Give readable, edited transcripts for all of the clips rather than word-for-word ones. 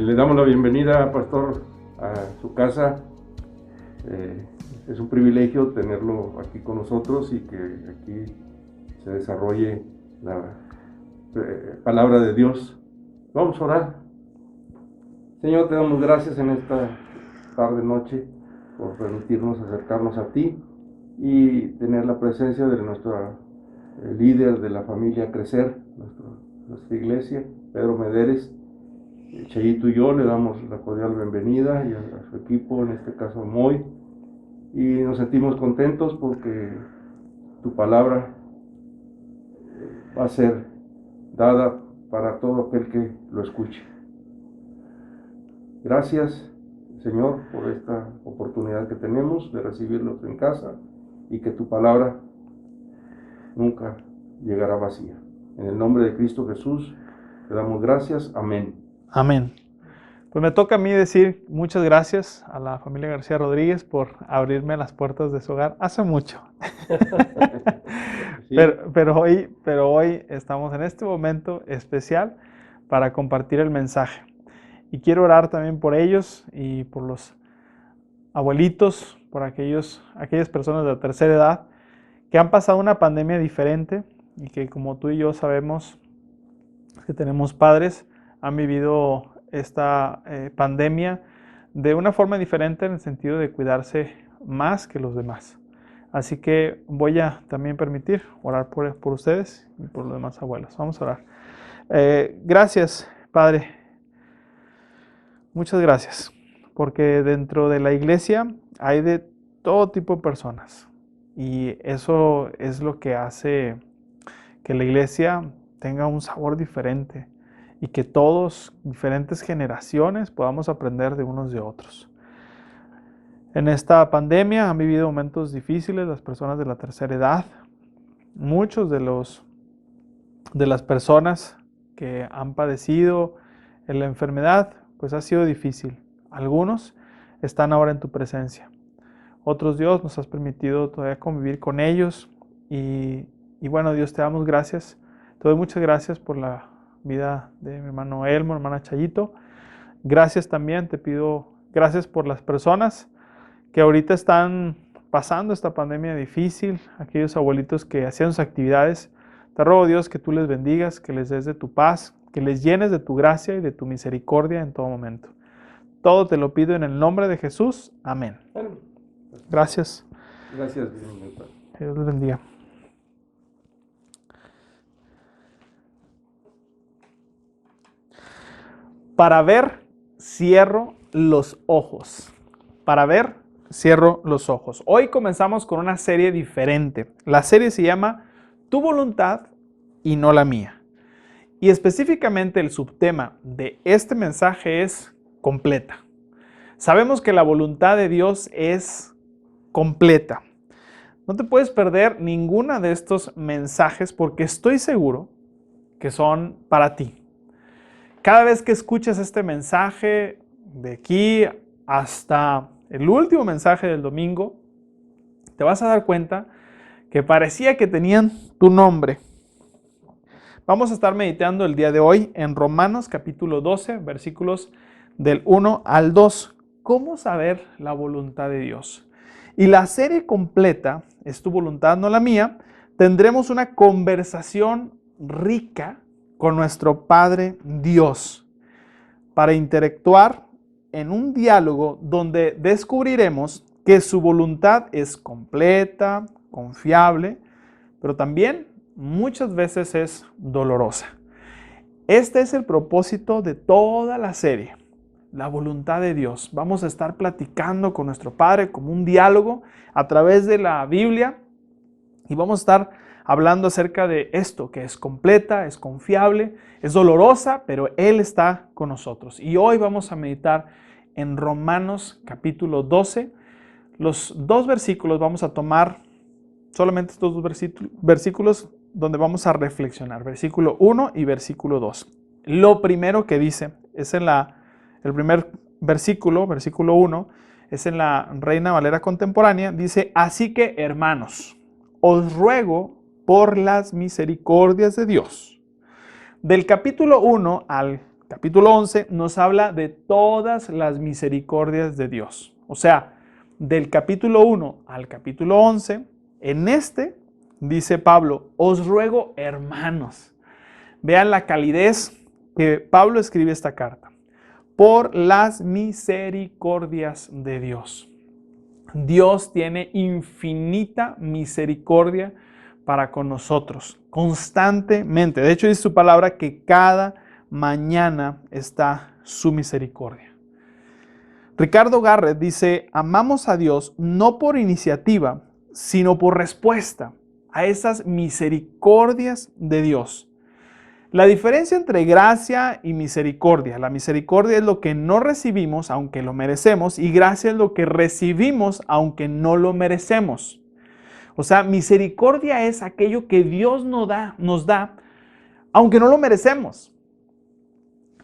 Le damos la bienvenida, Pastor, a su casa. Es un privilegio tenerlo aquí con nosotros y que aquí se desarrolle la palabra de Dios. Vamos a orar. Señor, te damos gracias en esta tarde, noche, por permitirnos acercarnos a ti y tener la presencia de nuestra líder de la familia Crecer, nuestra iglesia, Pedro Mederes. Chayito y yo le damos la cordial bienvenida y a su equipo, en este caso Moy, y nos sentimos contentos porque tu palabra va a ser dada para todo aquel que lo escuche. Gracias, Señor, por esta oportunidad que tenemos de recibirlos en casa y que tu palabra nunca llegará vacía. En el nombre de Cristo Jesús te damos gracias. Amén. Amén. Pues me toca a mí decir muchas gracias a la familia García Rodríguez por abrirme las puertas de su hogar hace mucho. Sí. Pero hoy estamos en este momento especial para compartir el mensaje. Y quiero orar también por ellos y por los abuelitos, por aquellas personas de la tercera edad que han pasado una pandemia diferente y que, como tú y yo sabemos, que tenemos padres, han vivido esta pandemia de una forma diferente en el sentido de cuidarse más que los demás. Así que voy a también permitir orar por ustedes y por los demás abuelos. Vamos a orar. Gracias, Padre. Muchas gracias. Porque dentro de la iglesia hay de todo tipo de personas. Y eso es lo que hace que la iglesia tenga un sabor diferente. Y que todos, diferentes generaciones, podamos aprender de unos de otros. En esta pandemia han vivido momentos difíciles las personas de la tercera edad. Muchos de las personas que han padecido en la enfermedad, pues ha sido difícil. Algunos están ahora en tu presencia. Otros, Dios, nos has permitido todavía convivir con ellos. Y bueno, Dios, te damos gracias. Te doy muchas gracias por la vida de mi hermano Elmo, hermana Chayito. Gracias también, te pido gracias por las personas que ahorita están pasando esta pandemia difícil, aquellos abuelitos que hacían sus actividades. Te ruego, Dios, que tú les bendigas, que les des de tu paz, que les llenes de tu gracia y de tu misericordia en todo momento. Todo te lo pido en el nombre de Jesús. Amén. Gracias. Gracias. Que Dios les bendiga. Para ver, cierro los ojos. Para ver, cierro los ojos. Hoy comenzamos con una serie diferente. La serie se llama Tu voluntad y no la mía. Y específicamente el subtema de este mensaje es completa. Sabemos que la voluntad de Dios es completa. No te puedes perder ninguna de estos mensajes porque estoy seguro que son para ti. Cada vez que escuches este mensaje, de aquí hasta el último mensaje del domingo, te vas a dar cuenta que parecía que tenían tu nombre. Vamos a estar meditando el día de hoy en Romanos capítulo 12, versículos del 1 al 2. ¿Cómo saber la voluntad de Dios? Y la serie completa, es tu voluntad, no la mía, tendremos una conversación rica con nuestro Padre Dios para interactuar en un diálogo donde descubriremos que su voluntad es completa, confiable, pero también muchas veces es dolorosa. Este es el propósito de toda la serie, la voluntad de Dios. Vamos a estar platicando con nuestro Padre como un diálogo a través de la Biblia y vamos a estar hablando acerca de esto, que es completa, es confiable, es dolorosa, pero Él está con nosotros. Y hoy vamos a meditar en Romanos capítulo 12. Los dos versículos vamos a tomar, solamente estos dos versículos donde vamos a reflexionar, versículo 1 y versículo 2. Lo primero que dice es en el primer versículo 1, es en la Reina Valera contemporánea, dice: así que, hermanos, os ruego por las misericordias de Dios. Del capítulo 1 al capítulo 11, nos habla de todas las misericordias de Dios. O sea, del capítulo 1 al capítulo 11, en este, dice Pablo, os ruego, hermanos. Vean la calidez que Pablo escribe esta carta. Por las misericordias de Dios. Dios tiene infinita misericordia para con nosotros, constantemente. De hecho, dice su palabra que cada mañana está su misericordia. Ricardo Garrett dice, amamos a Dios no por iniciativa, sino por respuesta a esas misericordias de Dios. La diferencia entre gracia y misericordia. La misericordia es lo que no recibimos aunque lo merecemos y gracia es lo que recibimos aunque no lo merecemos. O sea, misericordia es aquello que Dios nos da aunque no lo merecemos.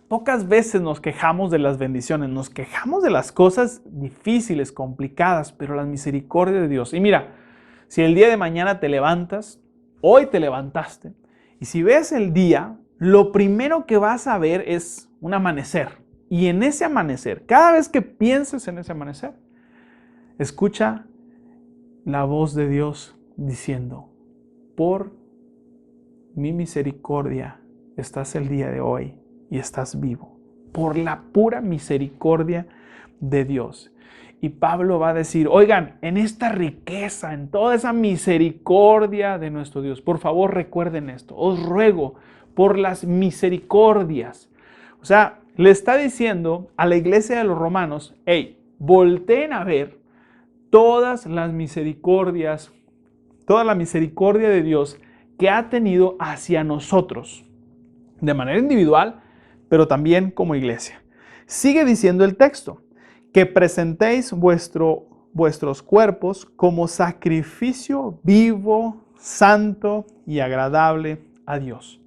Pocas veces nos quejamos de las bendiciones, nos quejamos de las cosas difíciles, complicadas, pero la misericordia de Dios. Y mira, si el día de mañana te levantas, hoy te levantaste, y si ves el día, lo primero que vas a ver es un amanecer. Y en ese amanecer, cada vez que pienses en ese amanecer, escucha la voz de Dios diciendo, por mi misericordia estás el día de hoy y estás vivo. Por la pura misericordia de Dios. Y Pablo va a decir, oigan, en esta riqueza, en toda esa misericordia de nuestro Dios, por favor recuerden esto, os ruego por las misericordias. O sea, le está diciendo a la iglesia de los romanos, hey, volteen a ver todas las misericordias, toda la misericordia de Dios que ha tenido hacia nosotros, de manera individual, pero también como iglesia. Sigue diciendo el texto, que presentéis vuestros cuerpos como sacrificio vivo, santo y agradable a Dios.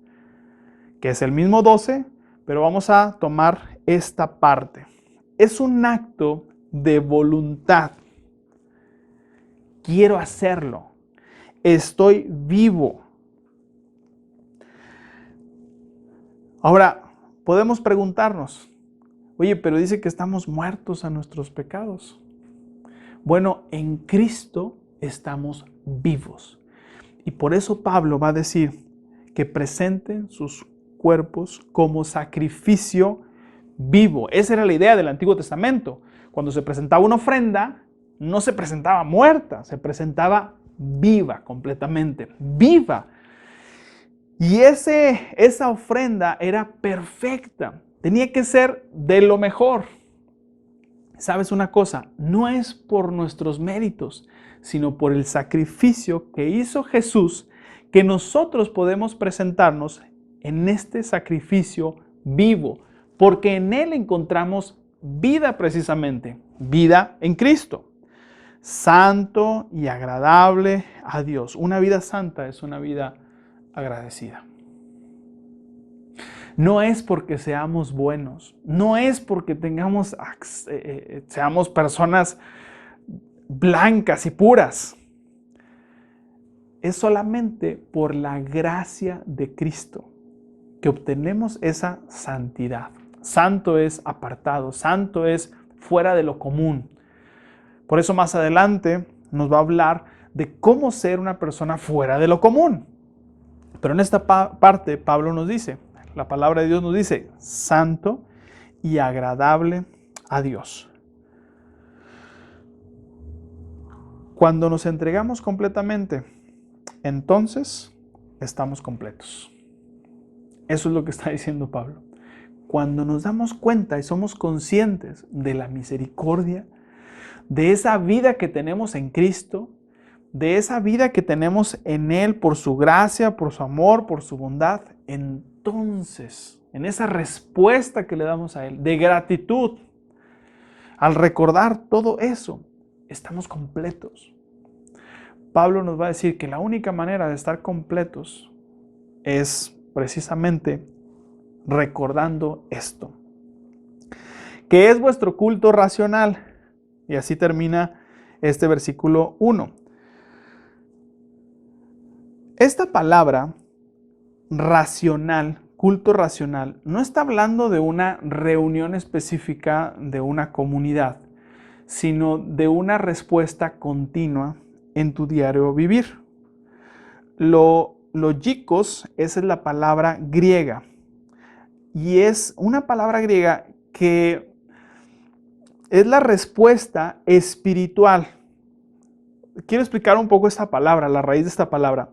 Que es el mismo 12, pero vamos a tomar esta parte. Es un acto de voluntad. Quiero hacerlo. Estoy vivo. Ahora, podemos preguntarnos, oye, pero dice que estamos muertos a nuestros pecados. Bueno, en Cristo estamos vivos. Y por eso Pablo va a decir que presenten sus cuerpos como sacrificio vivo. Esa era la idea del Antiguo Testamento. Cuando se presentaba una ofrenda, no se presentaba muerta, se presentaba viva completamente, viva. Y esa ofrenda era perfecta. Tenía que ser de lo mejor. ¿Sabes una cosa? No es por nuestros méritos, sino por el sacrificio que hizo Jesús, que nosotros podemos presentarnos en este sacrificio vivo, porque en Él encontramos vida precisamente, vida en Cristo. Santo y agradable a Dios. Una vida santa es una vida agradecida. No es porque seamos buenos, no es porque seamos personas blancas y puras. Es solamente por la gracia de Cristo que obtenemos esa santidad. Santo es apartado, santo es fuera de lo común. Por eso más adelante nos va a hablar de cómo ser una persona fuera de lo común. Pero en esta parte Pablo nos dice, la palabra de Dios nos dice, santo y agradable a Dios. Cuando nos entregamos completamente, entonces estamos completos. Eso es lo que está diciendo Pablo. Cuando nos damos cuenta y somos conscientes de la misericordia, de esa vida que tenemos en Cristo, de esa vida que tenemos en Él por su gracia, por su amor, por su bondad, entonces, en esa respuesta que le damos a Él, de gratitud, al recordar todo eso, estamos completos. Pablo nos va a decir que la única manera de estar completos es precisamente recordando esto. ¿Qué es vuestro culto racional? Y así termina este versículo 1. Esta palabra racional, culto racional no está hablando de una reunión específica de una comunidad, sino de una respuesta continua en tu diario vivir. Logikos, esa es la palabra griega, y es una palabra griega que es la respuesta espiritual. Quiero explicar un poco esta palabra, la raíz de esta palabra.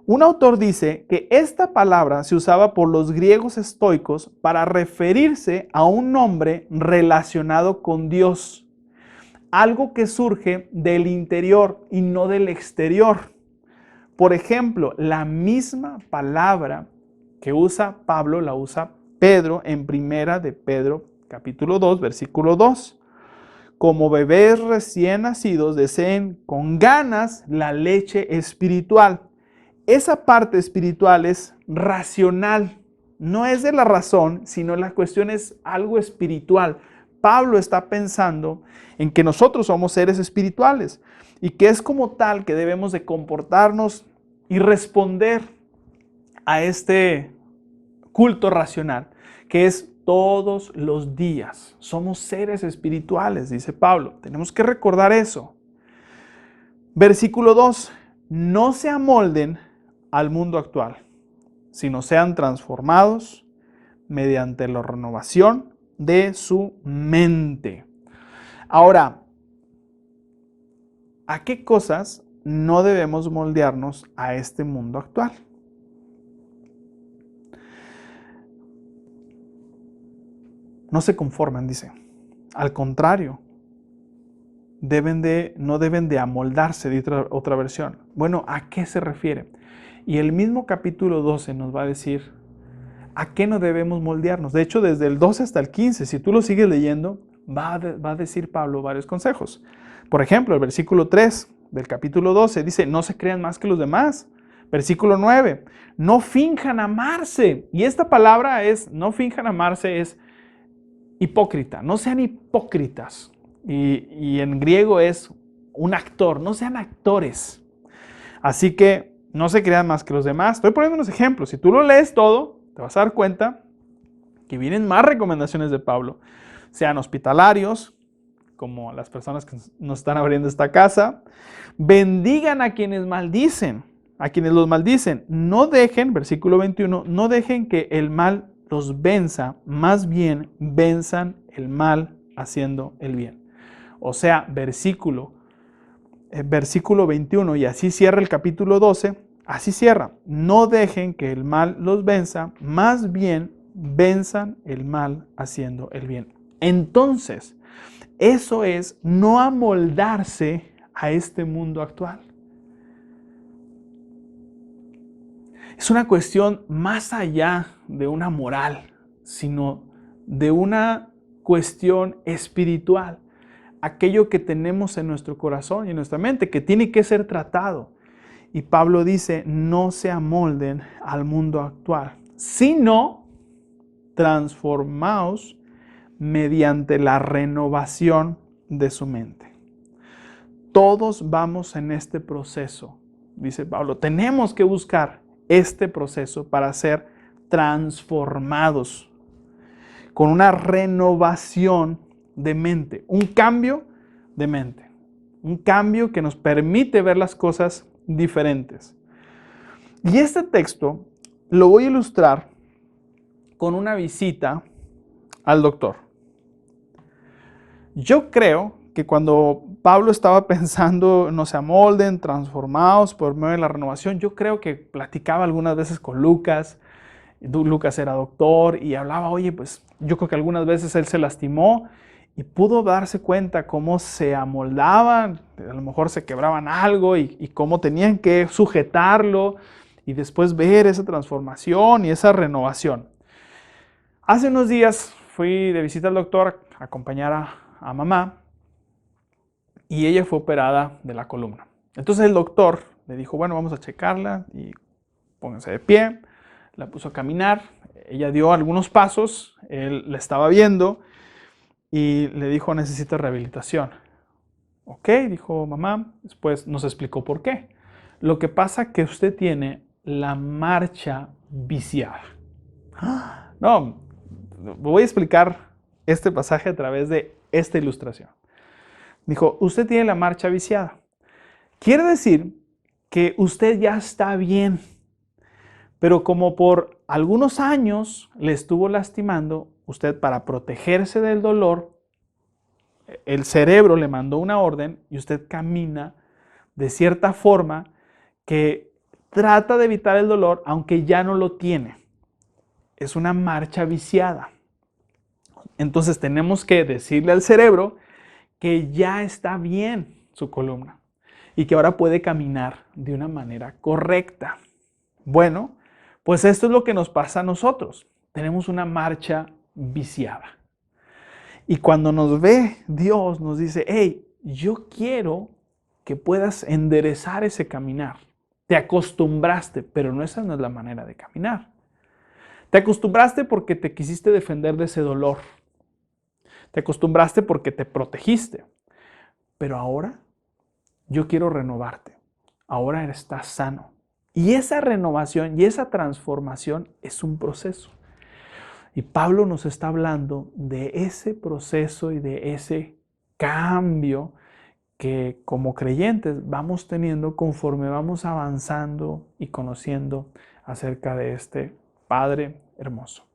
Un autor dice que esta palabra se usaba por los griegos estoicos para referirse a un hombre relacionado con Dios, algo que surge del interior y no del exterior. Por ejemplo, la misma palabra que usa Pablo la usa Pedro en primera de Pedro, capítulo 2, versículo 2. Como bebés recién nacidos deseen con ganas la leche espiritual. Esa parte espiritual es racional, no es de la razón, sino la cuestión es algo espiritual. Pablo está pensando en que nosotros somos seres espirituales y que es como tal que debemos de comportarnos y responder a este culto racional, que es todos los días. Somos seres espirituales, dice Pablo. Tenemos que recordar eso. Versículo 2. No se amolden al mundo actual, sino sean transformados mediante la renovación de su mente. Ahora, ¿a qué cosas no debemos moldearnos a este mundo actual? No se conforman, dice. Al contrario, no deben de amoldarse, dice otra versión. Bueno, ¿a qué se refiere? Y el mismo capítulo 12 nos va a decir a qué no debemos moldearnos. De hecho, desde el 12 hasta el 15, si tú lo sigues leyendo, va a decir Pablo varios consejos. Por ejemplo, el versículo 3 del capítulo 12 dice, no se crean más que los demás. Versículo 9, no finjan amarse. Y esta palabra no finjan amarse, es hipócrita. No sean hipócritas. Y en griego es un actor. No sean actores. Así que no se crean más que los demás. Estoy poniendo unos ejemplos. Si tú lo lees todo, te vas a dar cuenta que vienen más recomendaciones de Pablo. Sean hospitalarios, como las personas que nos están abriendo esta casa. Bendigan a quienes maldicen, a quienes los maldicen. No dejen, versículo 21, no dejen que el mal los venza, más bien venzan el mal haciendo el bien. O sea, versículo 21, y así cierra el capítulo 12, así cierra. No dejen que el mal los venza, más bien venzan el mal haciendo el bien. Entonces, eso es no amoldarse a este mundo actual. Es una cuestión más allá de una moral, sino de una cuestión espiritual. Aquello que tenemos en nuestro corazón y en nuestra mente, que tiene que ser tratado. Y Pablo dice, no se amolden al mundo actual, sino transformaos mediante la renovación de su mente. Todos vamos en este proceso, dice Pablo. Tenemos que buscar este proceso para ser transformados con una renovación de mente, un cambio de mente, un cambio que nos permite ver las cosas diferentes. Y este texto lo voy a ilustrar con una visita al doctor. Yo creo que cuando Pablo estaba pensando, no se amolden, transformados por medio de la renovación, yo creo que platicaba algunas veces con Lucas. Lucas era doctor y hablaba, oye, pues yo creo que algunas veces él se lastimó y pudo darse cuenta cómo se amoldaban, a lo mejor se quebraban algo y cómo tenían que sujetarlo y después ver esa transformación y esa renovación. Hace unos días fui de visita al doctor a acompañar a mamá y ella fue operada de la columna. Entonces el doctor le dijo, bueno, vamos a checarla y pónganse de pie. La puso a caminar, ella dio algunos pasos, él la estaba viendo y le dijo, necesita rehabilitación. Ok, dijo mamá, después nos explicó por qué. Lo que pasa es que usted tiene la marcha viciada. No, voy a explicar este pasaje a través de esta ilustración. Dijo, usted tiene la marcha viciada. Quiere decir que usted ya está bien, pero como por algunos años le estuvo lastimando, usted para protegerse del dolor, el cerebro le mandó una orden y usted camina de cierta forma que trata de evitar el dolor aunque ya no lo tiene. Es una marcha viciada. Entonces tenemos que decirle al cerebro que ya está bien su columna y que ahora puede caminar de una manera correcta. Bueno, pues esto es lo que nos pasa a nosotros. Tenemos una marcha viciada. Y cuando nos ve Dios, nos dice, hey, yo quiero que puedas enderezar ese caminar. Te acostumbraste, pero esa no es la manera de caminar. Te acostumbraste porque te quisiste defender de ese dolor. Te acostumbraste porque te protegiste. Pero ahora yo quiero renovarte. Ahora estás sano. Y esa renovación y esa transformación es un proceso. Y Pablo nos está hablando de ese proceso y de ese cambio que como creyentes vamos teniendo conforme vamos avanzando y conociendo acerca de este Padre hermoso.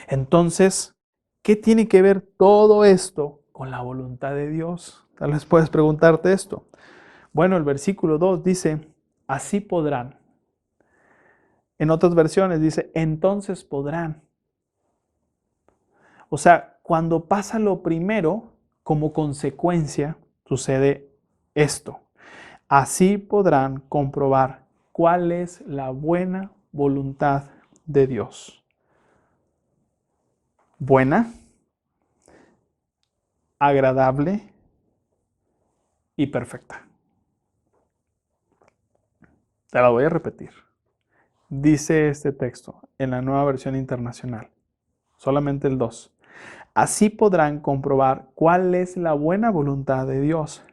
Entonces, ¿qué tiene que ver todo esto con la voluntad de Dios? Tal vez puedes preguntarte esto. Bueno, el versículo 2 dice, así podrán. En otras versiones dice, entonces podrán. O sea, cuando pasa lo primero, como consecuencia, sucede esto. Así podrán comprobar cuál es la buena voluntad de Dios. Buena, agradable y perfecta. Te la voy a repetir. Dice este texto en la Nueva Versión Internacional, solamente el 2. Así podrán comprobar cuál es la buena voluntad de Dios,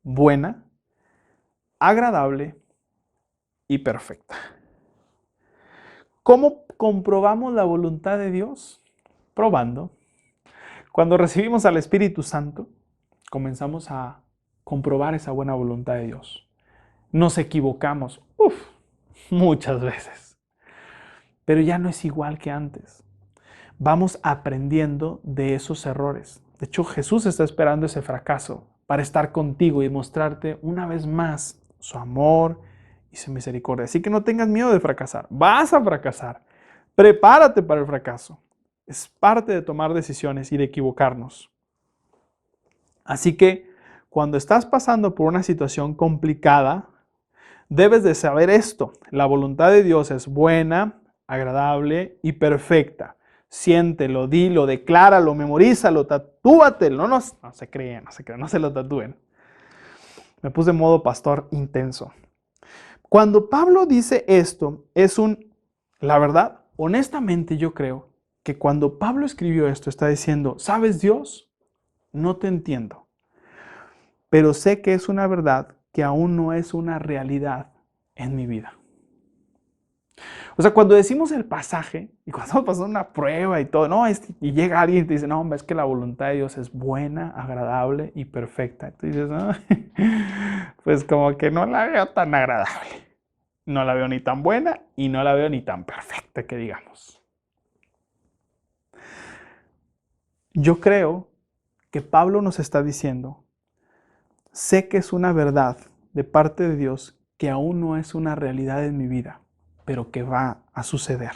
buena, agradable y perfecta. ¿Cómo comprobamos la voluntad de Dios? Probando. Cuando recibimos al Espíritu Santo, comenzamos a comprobar esa buena voluntad de Dios. Nos equivocamos, muchas veces, pero ya no es igual que antes. Vamos aprendiendo de esos errores. De hecho, Jesús está esperando ese fracaso para estar contigo y mostrarte una vez más su amor y su misericordia. Así que no tengas miedo de fracasar. Vas a fracasar. Prepárate para el fracaso. Es parte de tomar decisiones y de equivocarnos. Así que cuando estás pasando por una situación complicada, debes de saber esto. La voluntad de Dios es buena, agradable y perfecta. Siéntelo, dilo, decláralo, memorízalo, tatúatelo. No se crean, no se lo tatúen. Me puse en modo pastor intenso. Cuando Pablo dice esto, la verdad, honestamente yo creo que cuando Pablo escribió esto, está diciendo, ¿sabes Dios? No te entiendo, pero sé que es una verdad que aún no es una realidad en mi vida. O sea, cuando decimos el pasaje y cuando estamos pasando una prueba y todo, y llega alguien y te dice, no, hombre, es que la voluntad de Dios es buena, agradable y perfecta. Y tú dices, no, pues como que no la veo tan agradable. No la veo ni tan buena y no la veo ni tan perfecta, que digamos. Yo creo que Pablo nos está diciendo, sé que es una verdad de parte de Dios que aún no es una realidad en mi vida, pero que va a suceder.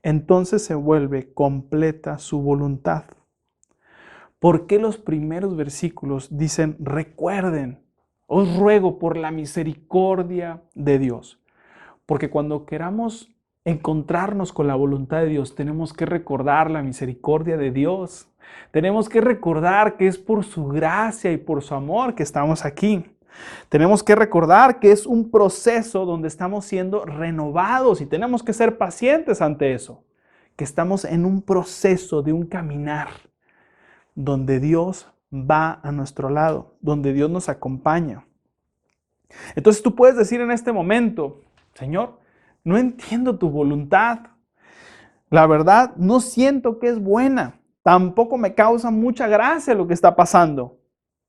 Entonces se vuelve completa su voluntad. ¿Por qué los primeros versículos dicen, recuerden, os ruego por la misericordia de Dios? Porque cuando queramos encontrarnos con la voluntad de Dios, tenemos que recordar la misericordia de Dios. Tenemos que recordar que es por su gracia y por su amor que estamos aquí. Tenemos que recordar que es un proceso donde estamos siendo renovados y tenemos que ser pacientes ante eso. Que estamos en un proceso de un caminar donde Dios va a nuestro lado, donde Dios nos acompaña. Entonces tú puedes decir en este momento, Señor, no entiendo tu voluntad. La verdad, no siento que es buena. Tampoco me causa mucha gracia lo que está pasando.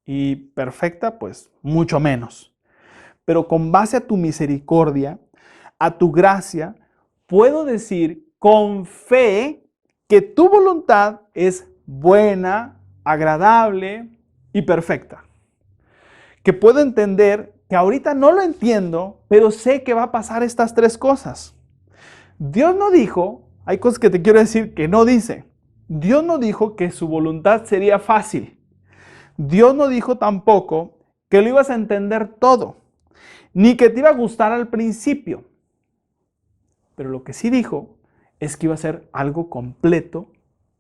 Y perfecta, pues mucho menos. Pero con base a tu misericordia, a tu gracia, puedo decir con fe que tu voluntad es buena, agradable y perfecta. Que puedo entender que ahorita no lo entiendo, pero sé que va a pasar estas tres cosas. Dios no dijo, hay cosas que te quiero decir que no dice. Dios no dijo que su voluntad sería fácil. Dios no dijo tampoco que lo ibas a entender todo, ni que te iba a gustar al principio. Pero lo que sí dijo es que iba a ser algo completo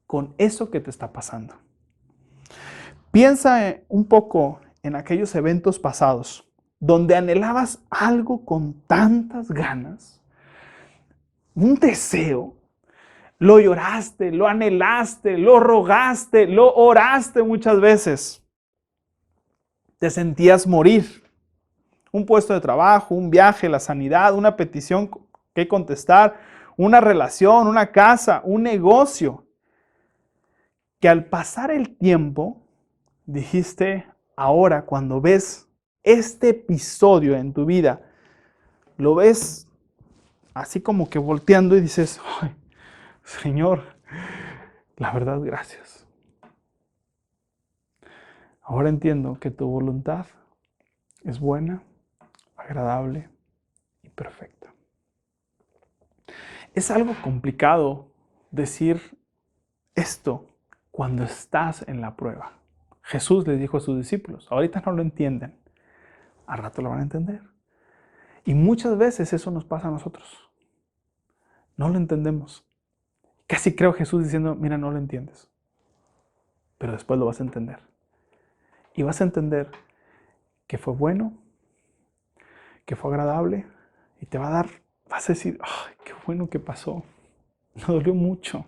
con eso que te está pasando. Piensa un poco en aquellos eventos pasados donde anhelabas algo con tantas ganas, un deseo. Lo lloraste, lo anhelaste, lo rogaste, lo oraste muchas veces. Te sentías morir. Un puesto de trabajo, un viaje, la sanidad, una petición que contestar, una relación, una casa, un negocio. Que al pasar el tiempo, dijiste, ahora cuando ves este episodio en tu vida, lo ves así como que volteando y dices, ay, Señor, la verdad, gracias. Ahora entiendo que tu voluntad es buena, agradable y perfecta. Es algo complicado decir esto cuando estás en la prueba. Jesús les dijo a sus discípulos, ahorita no lo entienden, al rato lo van a entender. Y muchas veces eso nos pasa a nosotros. No lo entendemos. Casi creo Jesús diciendo, mira, no lo entiendes, pero después lo vas a entender. Y vas a entender que fue bueno, que fue agradable, y te va a dar, vas a decir, ay, qué bueno que pasó. Me dolió mucho,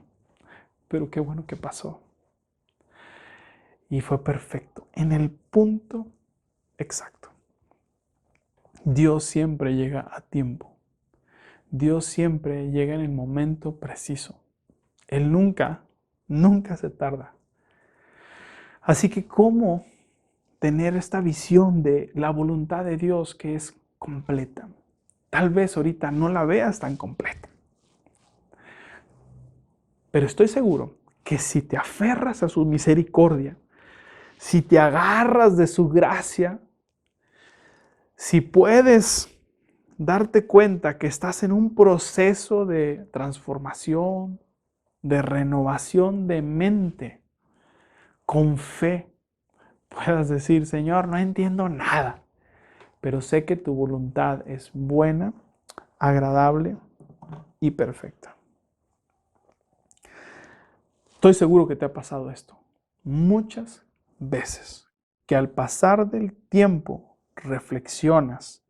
pero qué bueno que pasó. Y fue perfecto, en el punto exacto. Dios siempre llega a tiempo. Dios siempre llega en el momento preciso. Él nunca, nunca se tarda. Así que, ¿cómo tener esta visión de la voluntad de Dios que es completa? Tal vez ahorita no la veas tan completa. Pero estoy seguro que si te aferras a su misericordia, si te agarras de su gracia, si puedes darte cuenta que estás en un proceso de transformación, de renovación de mente, con fe, puedas decir, Señor, no entiendo nada, pero sé que tu voluntad es buena, agradable y perfecta. Estoy seguro que te ha pasado esto muchas veces, que al pasar del tiempo reflexionas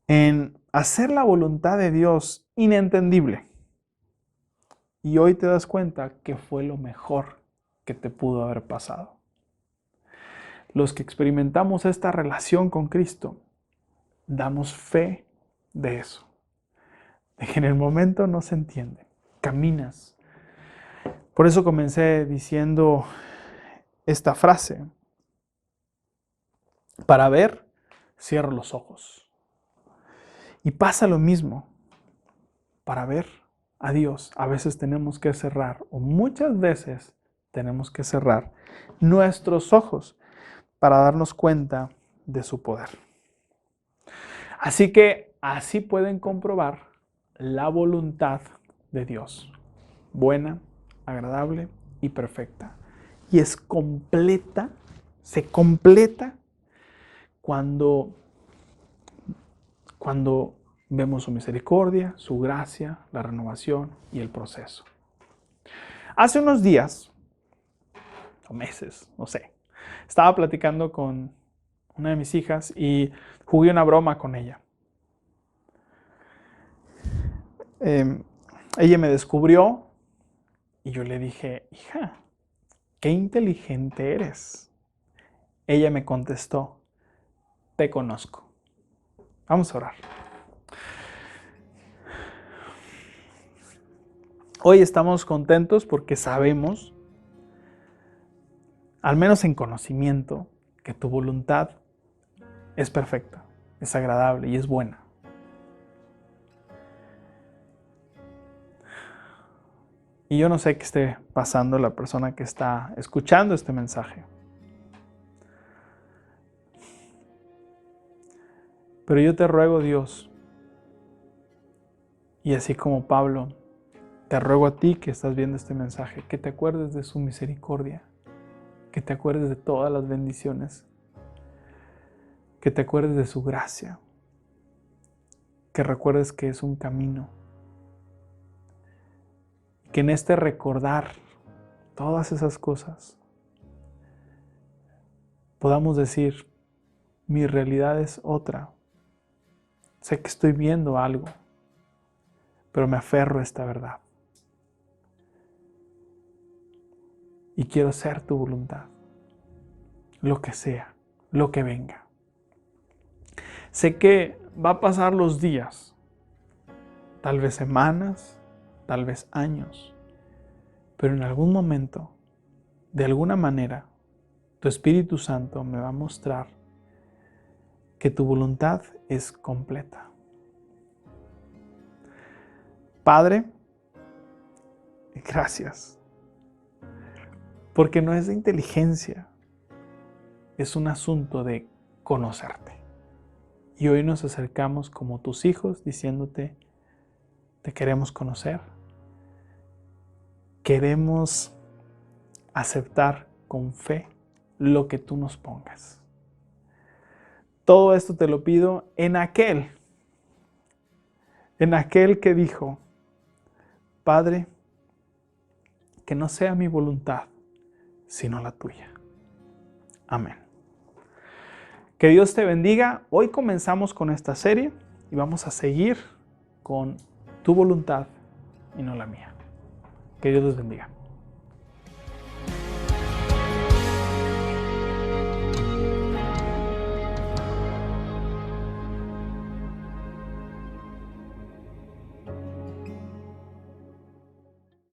en hacer la voluntad de Dios inentendible y hoy te das cuenta que fue lo mejor que te pudo haber pasado. Los que experimentamos esta relación con Cristo, damos fe de eso, de que en el momento no se entiende, caminas. Por eso comencé diciendo esta frase, para ver, cierro los ojos. Y pasa lo mismo, para ver a Dios, a veces tenemos que cerrar, o muchas veces tenemos que cerrar nuestros ojos para darnos cuenta de su poder. Así que así pueden comprobar la voluntad de Dios, buena, agradable y perfecta. Y es completa, se completa cuando vemos su misericordia, su gracia, la renovación y el proceso. Hace unos días, o meses, no sé, estaba platicando con una de mis hijas y jugué una broma con ella. Ella me descubrió y yo le dije, hija, qué inteligente eres. Ella me contestó, te conozco. Vamos a orar. Hoy estamos contentos porque sabemos, al menos en conocimiento, que tu voluntad es perfecta, es agradable y es buena. Y yo no sé qué esté pasando la persona que está escuchando este mensaje. Pero yo te ruego, Dios, y así como Pablo, te ruego a ti que estás viendo este mensaje, que te acuerdes de su misericordia, que te acuerdes de todas las bendiciones, que te acuerdes de su gracia, que recuerdes que es un camino, que en este recordar todas esas cosas podamos decir, mi realidad es otra. Sé que estoy viendo algo, pero me aferro a esta verdad. Y quiero hacer tu voluntad, lo que sea, lo que venga. Sé que va a pasar los días, tal vez semanas, tal vez años, pero en algún momento, de alguna manera, tu Espíritu Santo me va a mostrar que tu voluntad es completa. Padre, gracias, porque no es de inteligencia, es un asunto de conocerte. Y hoy nos acercamos como tus hijos diciéndote, te queremos conocer, queremos aceptar con fe lo que tú nos pongas. Todo esto te lo pido en aquel que dijo, Padre, que no sea mi voluntad, sino la tuya. Amén. Que Dios te bendiga. Hoy comenzamos con esta serie y vamos a seguir con tu voluntad y no la mía. Que Dios los bendiga.